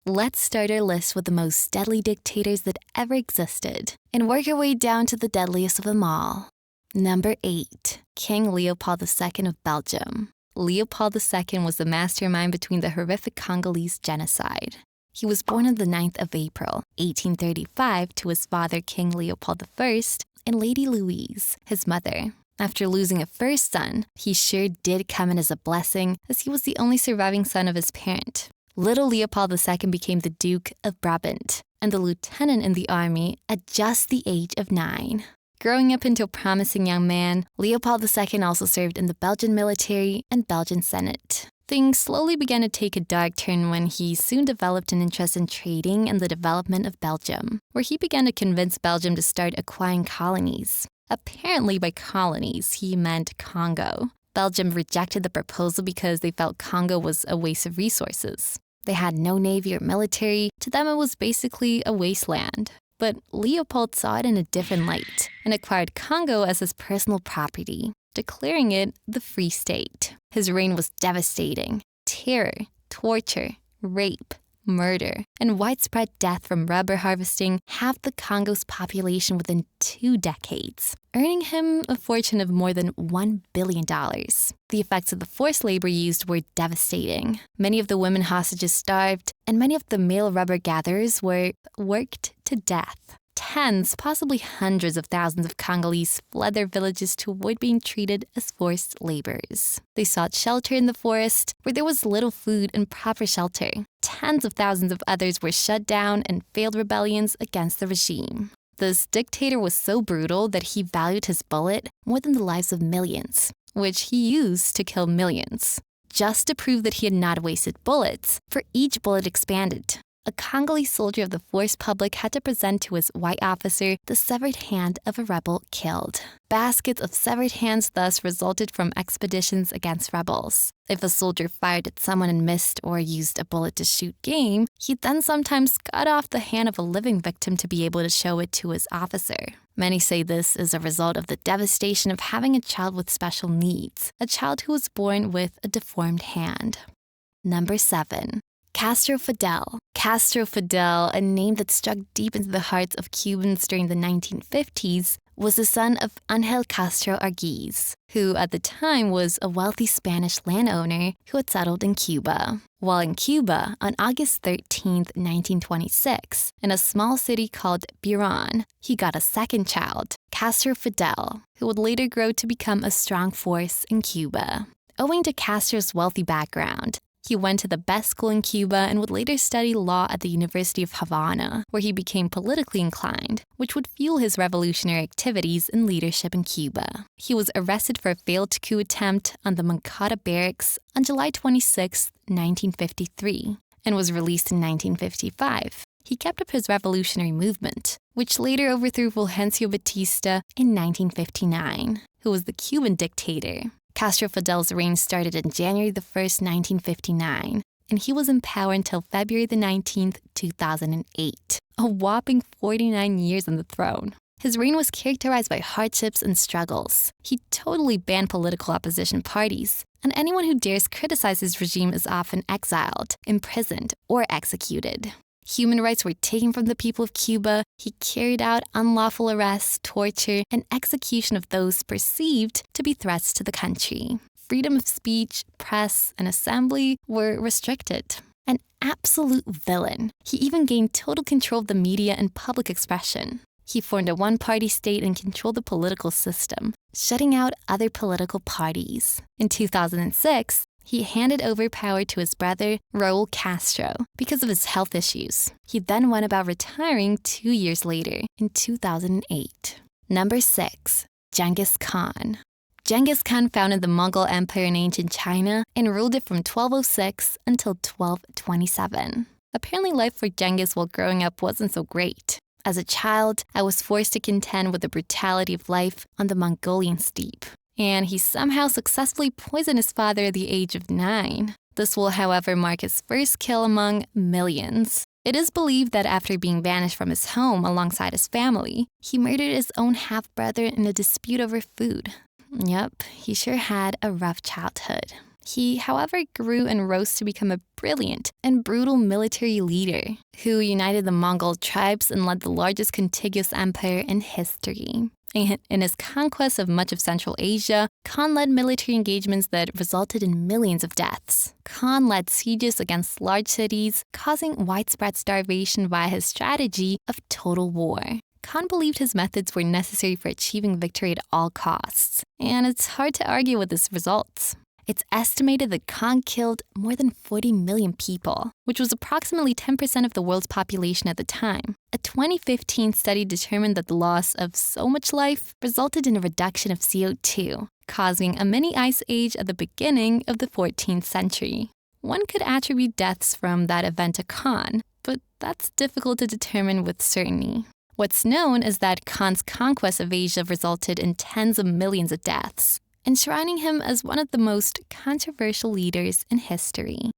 Let's start our list with the most deadly dictators that ever existed and work our way down to the deadliest of them all. Number 8. King Leopold II of Belgium. Leopold II was the mastermind between the horrific Congolese genocide. He was born on the 9th of April, 1835, to his father King Leopold I and Lady Louise, his mother. After losing a first son, he sure did come in as a blessing, as he was the only surviving son of his parent. Little Leopold II became the Duke of Brabant and the lieutenant in the army at just the age of 9. Growing up into a promising young man, Leopold II also served in the Belgian military and Belgian Senate. Things slowly began to take a dark turn when he soon developed an interest in trading and the development of Belgium, where he began to convince Belgium to start acquiring colonies. Apparently by colonies, he meant Congo. Belgium rejected the proposal because they felt Congo was a waste of resources. They had no navy or military. To them, it was basically a wasteland. But Leopold saw it in a different light and acquired Congo as his personal property, declaring it the Free State. His reign was devastating. Terror, torture, rape, murder, and widespread death from rubber harvesting halved the Congo's population within 2 decades, earning him a fortune of more than $1 billion. The effects of the forced labor used were devastating. Many of the women hostages starved, and many of the male rubber gatherers were worked to death. Tens, possibly hundreds of thousands of Congolese fled their villages to avoid being treated as forced laborers. They sought shelter in the forest, where there was little food and proper shelter. Tens of thousands of others were shut down in failed rebellions against the regime. This dictator was so brutal that he valued his bullet more than the lives of millions, which he used to kill millions. Just to prove that he had not wasted bullets, for each bullet expanded, a Congolese soldier of the forced public had to present to his white officer the severed hand of a rebel killed. Baskets of severed hands thus resulted from expeditions against rebels. If a soldier fired at someone and missed or used a bullet to shoot game, he'd then sometimes cut off the hand of a living victim to be able to show it to his officer. Many say this is a result of the devastation of having a child with special needs, a child who was born with a deformed hand. Number 7. Castro Fidel. Castro Fidel, a name that struck deep into the hearts of Cubans during the 1950s, was the son of Angel Castro Arguez, who at the time was a wealthy Spanish landowner who had settled in Cuba. While in Cuba, on August 13, 1926, in a small city called Biran, he got a second child, Castro Fidel, who would later grow to become a strong force in Cuba. Owing to Castro's wealthy background, he went to the best school in Cuba and would later study law at the University of Havana, where he became politically inclined, which would fuel his revolutionary activities and leadership in Cuba. He was arrested for a failed coup attempt on the Moncada barracks on July 26, 1953, and was released in 1955. He kept up his revolutionary movement, which later overthrew Fulgencio Batista in 1959, who was the Cuban dictator. Castro Fidel's reign started on January 1st, 1959, and he was in power until February 19th, 2008, a whopping 49 years on the throne. His reign was characterized by hardships and struggles. He totally banned political opposition parties, and anyone who dares criticize his regime is often exiled, imprisoned, or executed. Human rights were taken from the people of Cuba. He carried out unlawful arrests, torture, and execution of those perceived to be threats to the country. Freedom of speech, press, and assembly were restricted. An absolute villain. He even gained total control of the media and public expression. He formed a one-party state and controlled the political system, shutting out other political parties. In 2006, he handed over power to his brother, Raul Castro, because of his health issues. He then went about retiring 2 years later, in 2008. Number 6. Genghis Khan. Genghis Khan founded the Mongol Empire in ancient China and ruled it from 1206 until 1227. Apparently life for Genghis while growing up wasn't so great. As a child, I was forced to contend with the brutality of life on the Mongolian steppe. And he somehow successfully poisoned his father at the age of 9. This will, however, mark his first kill among millions. It is believed that after being banished from his home alongside his family, he murdered his own half-brother in a dispute over food. Yep, he sure had a rough childhood. He, however, grew and rose to become a brilliant and brutal military leader who united the Mongol tribes and led the largest contiguous empire in history. In his conquest of much of Central Asia, Khan led military engagements that resulted in millions of deaths. Khan led sieges against large cities, causing widespread starvation via his strategy of total war. Khan believed his methods were necessary for achieving victory at all costs, and it's hard to argue with his results. It's estimated that Khan killed more than 40 million people, which was approximately 10% of the world's population at the time. A 2015 study determined that the loss of so much life resulted in a reduction of CO2, causing a mini ice age at the beginning of the 14th century. One could attribute deaths from that event to Khan, but that's difficult to determine with certainty. What's known is that Khan's conquest of Asia resulted in tens of millions of deaths, enshrining him as one of the most controversial leaders in history.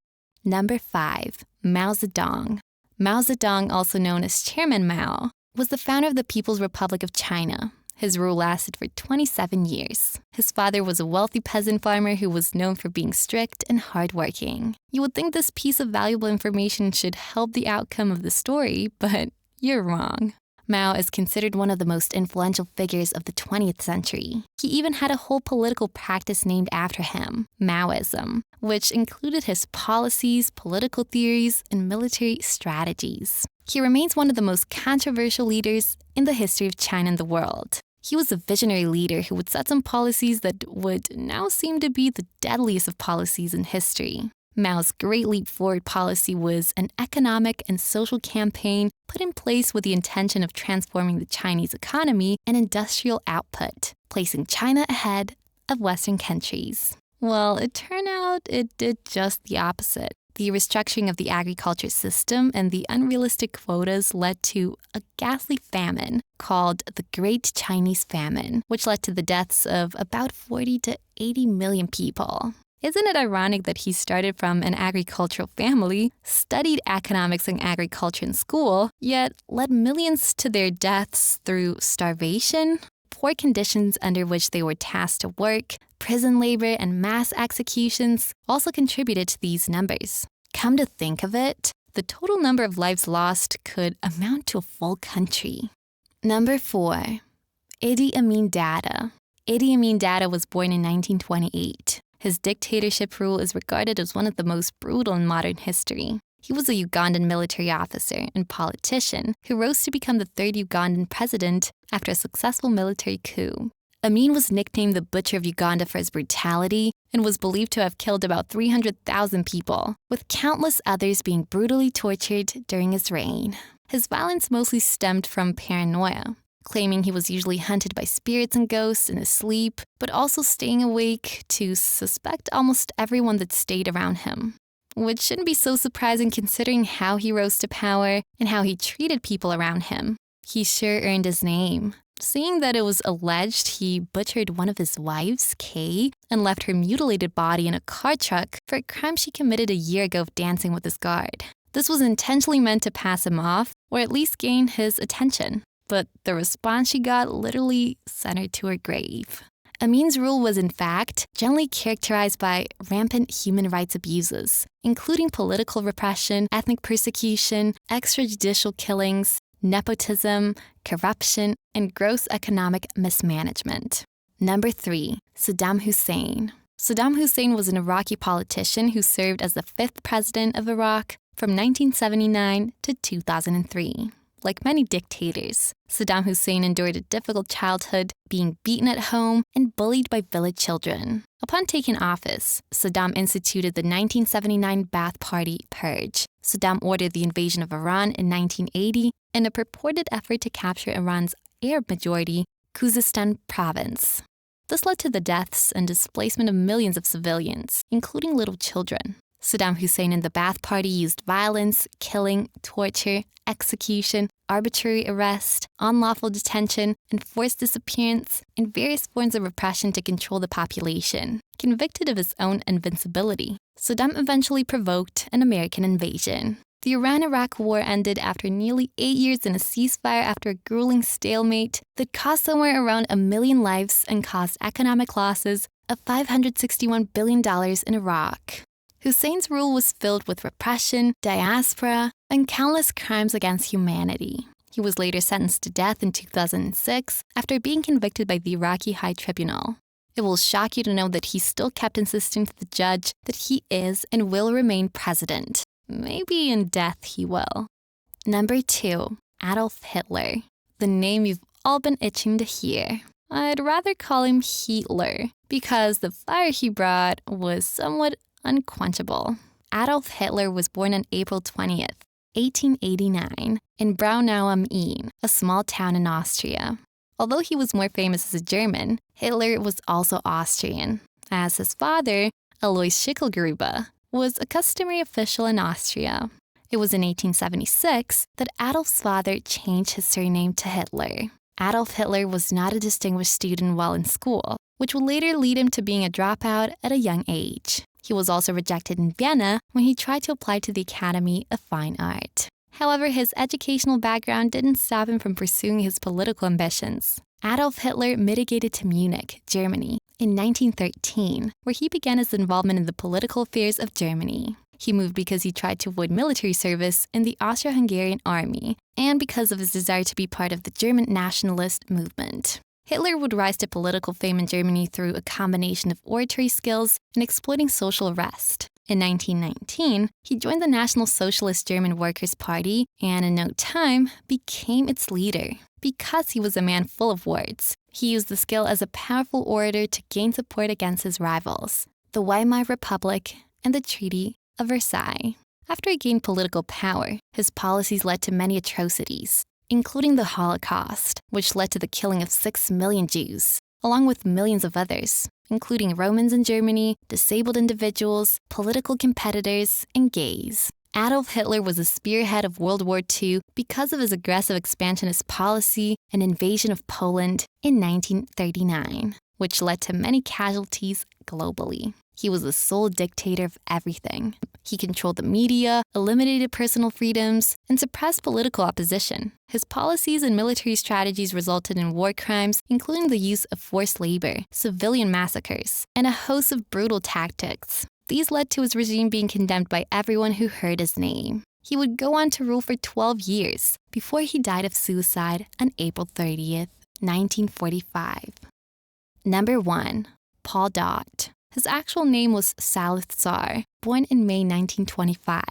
Number 5. Mao Zedong. Mao Zedong, also known as Chairman Mao, was the founder of the People's Republic of China. His rule lasted for 27 years. His father was a wealthy peasant farmer who was known for being strict and hardworking. You would think this piece of valuable information should help the outcome of the story, but you're wrong. Mao is considered one of the most influential figures of the 20th century. He even had a whole political practice named after him, Maoism, which included his policies, political theories, and military strategies. He remains one of the most controversial leaders in the history of China and the world. He was a visionary leader who would set some policies that would now seem to be the deadliest of policies in history. Mao's Great Leap Forward policy was an economic and social campaign put in place with the intention of transforming the Chinese economy and industrial output, placing China ahead of Western countries. Well, it turned out it did just the opposite. The restructuring of the agriculture system and the unrealistic quotas led to a ghastly famine called the Great Chinese Famine, which led to the deaths of about 40 to 80 million people. Isn't it ironic that he started from an agricultural family, studied economics and agriculture in school, yet led millions to their deaths through starvation, poor conditions under which they were tasked to work, prison labor, and mass executions also contributed to these numbers. Come to think of it, the total number of lives lost could amount to a full country. Number 4. Idi Amin Dada. Idi Amin Dada was born in 1928. His dictatorship rule is regarded as one of the most brutal in modern history. He was a Ugandan military officer and politician who rose to become the third Ugandan president after a successful military coup. Amin was nicknamed the Butcher of Uganda for his brutality and was believed to have killed about 300,000 people, with countless others being brutally tortured during his reign. His violence mostly stemmed from paranoia, claiming he was usually hunted by spirits and ghosts in his sleep, but also staying awake to suspect almost everyone that stayed around him. Which shouldn't be so surprising considering how he rose to power and how he treated people around him. He sure earned his name. Seeing that it was alleged he butchered one of his wives, Kay, and left her mutilated body in a car truck for a crime she committed a year ago of dancing with his guard. This was intentionally meant to pass him off, or at least gain his attention. But the response she got literally sent her to her grave. Amin's rule was, in fact, generally characterized by rampant human rights abuses, including political repression, ethnic persecution, extrajudicial killings, nepotism, corruption, and gross economic mismanagement. Number 3. Saddam Hussein. Saddam Hussein was an Iraqi politician who served as the 5th president of Iraq from 1979 to 2003. Like many dictators, Saddam Hussein endured a difficult childhood, being beaten at home and bullied by village children. Upon taking office, Saddam instituted the 1979 Ba'ath Party purge. Saddam ordered the invasion of Iran in 1980 in a purported effort to capture Iran's Arab majority, Khuzestan province. This led to the deaths and displacement of millions of civilians, including little children. Saddam Hussein and the Ba'ath Party used violence, killing, torture, execution, arbitrary arrest, unlawful detention, and forced disappearance, and various forms of repression to control the population. Convicted of his own invincibility, Saddam eventually provoked an American invasion. The Iran-Iraq War ended after nearly 8 years in a ceasefire after a grueling stalemate that cost somewhere around 1 million lives and caused economic losses of $561 billion in Iraq. Hussein's rule was filled with repression, diaspora, and countless crimes against humanity. He was later sentenced to death in 2006 after being convicted by the Iraqi High Tribunal. It will shock you to know that he still kept insisting to the judge that he is and will remain president. Maybe in death he will. Number 2, Adolf Hitler. The name you've all been itching to hear. I'd rather call him Heatler because the fire he brought was somewhat unquenchable. Adolf Hitler was born on April 20th, 1889, in Braunau am Inn, a small town in Austria. Although he was more famous as a German, Hitler was also Austrian, as his father, Alois Schicklgruber, was a customary official in Austria. It was in 1876 that Adolf's father changed his surname to Hitler. Adolf Hitler was not a distinguished student while in school, which would later lead him to being a dropout at a young age. He was also rejected in Vienna when he tried to apply to the Academy of Fine Art. However, his educational background didn't stop him from pursuing his political ambitions. Adolf Hitler migrated to Munich, Germany, in 1913, where he began his involvement in the political affairs of Germany. He moved because he tried to avoid military service in the Austro-Hungarian army and because of his desire to be part of the German nationalist movement. Hitler would rise to political fame in Germany through a combination of oratory skills and exploiting social unrest. In 1919, he joined the National Socialist German Workers' Party and in no time became its leader. Because he was a man full of words, he used the skill as a powerful orator to gain support against his rivals, the Weimar Republic and the Treaty of Versailles. After he gained political power, his policies led to many atrocities, including the Holocaust, which led to the killing of 6 million Jews, along with millions of others, including Romans in Germany, disabled individuals, political competitors, and gays. Adolf Hitler was a spearhead of World War II because of his aggressive expansionist policy and invasion of Poland in 1939, which led to many casualties globally. He was the sole dictator of everything. He controlled the media, eliminated personal freedoms, and suppressed political opposition. His policies and military strategies resulted in war crimes, including the use of forced labor, civilian massacres, and a host of brutal tactics. These led to his regime being condemned by everyone who heard his name. He would go on to rule for 12 years before he died of suicide on April 30th, 1945. Number 1. Pol Pot. His actual name was Salih Tsar, born in May 1925,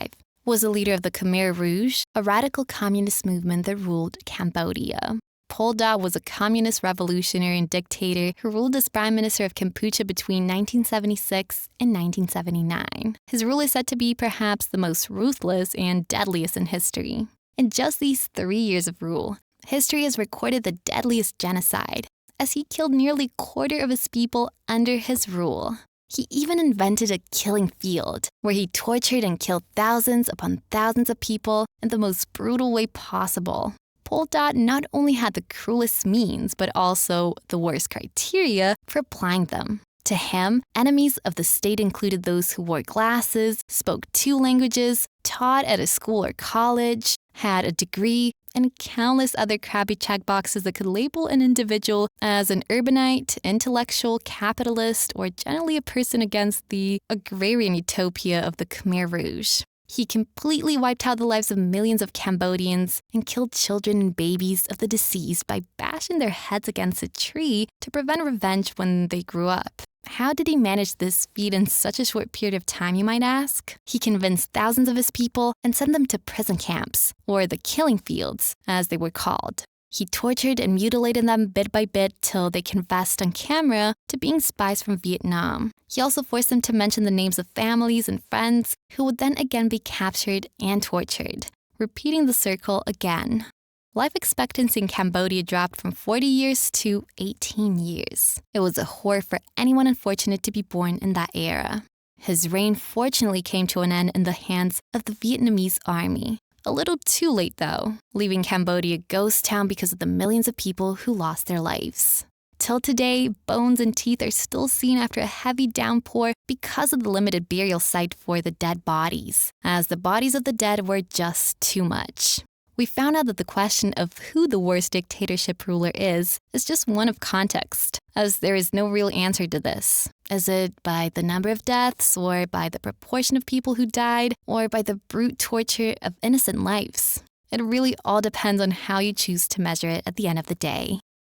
was a leader of the Khmer Rouge, a radical communist movement that ruled Cambodia. Pol Pot was a communist revolutionary and dictator who ruled as Prime Minister of Kampuchea between 1976 and 1979. His rule is said to be perhaps the most ruthless and deadliest in history. In just these 3 years of rule, history has recorded the deadliest genocide, as he killed nearly a quarter of his people under his rule. He even invented a killing field, where he tortured and killed thousands upon thousands of people in the most brutal way possible. Pol Pot not only had the cruelest means, but also the worst criteria for applying them. To him, enemies of the state included those who wore glasses, spoke 2 languages, taught at a school or college, had a degree, and countless other crappy checkboxes that could label an individual as an urbanite, intellectual, capitalist, or generally a person against the agrarian utopia of the Khmer Rouge. He completely wiped out the lives of millions of Cambodians and killed children and babies of the deceased by bashing their heads against a tree to prevent revenge when they grew up. How did he manage this feat in such a short period of time, you might ask? He convinced thousands of his people and sent them to prison camps, or the killing fields, as they were called. He tortured and mutilated them bit by bit till they confessed on camera to being spies from Vietnam. He also forced them to mention the names of families and friends who would then again be captured and tortured, repeating the circle again. Life expectancy in Cambodia dropped from 40 years to 18 years. It was a horror for anyone unfortunate to be born in that era. His reign fortunately came to an end in the hands of the Vietnamese army. A little too late, though, leaving Cambodia a ghost town because of the millions of people who lost their lives. Till today, bones and teeth are still seen after a heavy downpour because of the limited burial site for the dead bodies, as the bodies of the dead were just too much. We found out that the question of who the worst dictatorship ruler is just one of context. as there is no real answer to this. Is it by the number of deaths, or by the proportion of people who died, or by the brute torture of innocent lives? It really all depends on how you choose to measure it at the end of the day.